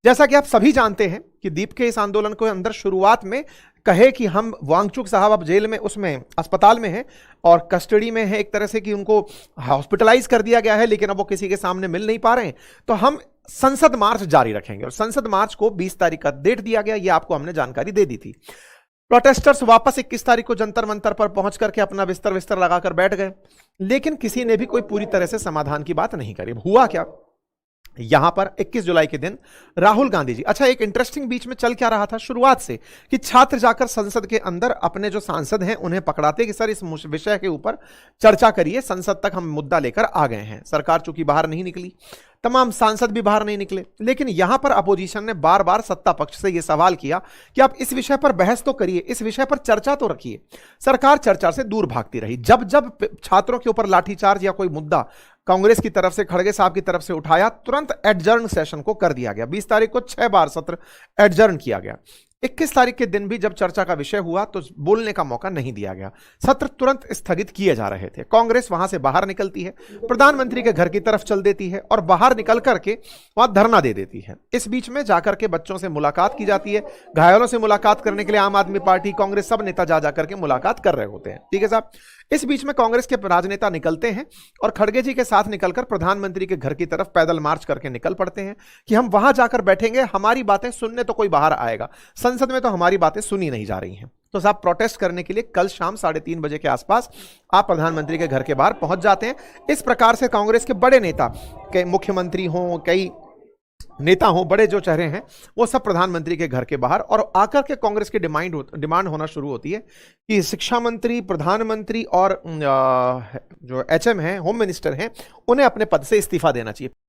जैसा कि आप सभी जानते हैं कि दीप के इस आंदोलन को अंदर शुरुआत में कहे कि हम वांगचुक साहब अब जेल में उसमें अस्पताल में हैं और कस्टडी में है, एक तरह से कि उनको हॉस्पिटलाइज कर दिया गया है, लेकिन अब वो किसी के सामने मिल नहीं पा रहे हैं, तो हम संसद मार्च जारी रखेंगे। और संसद मार्च को 20 तारीख का डेट दिया गया, ये आपको हमने जानकारी दे दी थी। प्रोटेस्टर्स वापस 21 तारीख को जंतर मंतर पर पहुंच करके अपना बिस्तर लगाकर बैठ गए, लेकिन किसी ने भी कोई पूरी तरह से समाधान की बात नहीं करी। हुआ क्या, यहां पर 21 जुलाई के दिन राहुल गांधी जी, अच्छा एक इंटरेस्टिंग बीच में चल क्या रहा था शुरुआत से कि छात्र जाकर संसद के अंदर अपने जो सांसद हैं उन्हें पकड़ाते कि सर इस विषय के ऊपर चर्चा करिए, संसद तक हम मुद्दा लेकर आ गए हैं। सरकार चूंकि बाहर नहीं निकली, तमाम सांसद भी बाहर नहीं निकले, लेकिन यहां पर अपोजिशन ने बार बार सत्ता पक्ष से यह सवाल किया कि आप इस विषय पर बहस तो करिए, इस विषय पर चर्चा तो रखिए। सरकार चर्चा से दूर भागती रही। जब जब छात्रों के ऊपर लाठीचार्ज या कोई मुद्दा कांग्रेस की तरफ से, खड़गे साहब की तरफ से उठाया, तुरंत एडजर्न सेशन को कर दिया गया। 20 तारीख को 6 बार सत्र एडजर्न किया गया। 21 तारीख के दिन भी जब चर्चा का विषय हुआ तो बोलने का मौका नहीं दिया गया, सत्र तुरंत स्थगित किए जा रहे थे। कांग्रेस वहां से बाहर निकलती है, प्रधानमंत्री के घर की तरफ चल देती है और बाहर निकल करके वहां धरना दे देती है। इस बीच में जाकर के बच्चों से मुलाकात की जाती है, घायलों से मुलाकात करने के लिए आम आदमी पार्टी, कांग्रेस, सब नेता जा करके मुलाकात कर रहे होते हैं। ठीक है साहब, इस बीच में कांग्रेस के राजनेता निकलते हैं और खड़गे जी के साथ निकलकर प्रधानमंत्री के घर की तरफ पैदल मार्च करके निकल पड़ते हैं कि हम वहां जाकर बैठेंगे, हमारी बातें सुनने तो कोई बाहर आएगा, संसद में तो हमारी बातें सुनी नहीं जा रही हैं। तो साहब प्रोटेस्ट करने के लिए कल शाम 3:30 बजे के आसपास आप प्रधानमंत्री के घर के बाहर पहुंच जाते हैं। इस प्रकार से कांग्रेस के बड़े नेता, कई मुख्यमंत्री हों, कई नेता हों, बड़े जो चेहरे हैं, वो सब प्रधानमंत्री के घर के बाहर, और आकर के कांग्रेस की डिमांड होना शुरू होती है कि शिक्षा मंत्री, प्रधानमंत्री और जो HM हैं, होम मिनिस्टर हैं, उन्हें अपने पद से इस्तीफा देना चाहिए।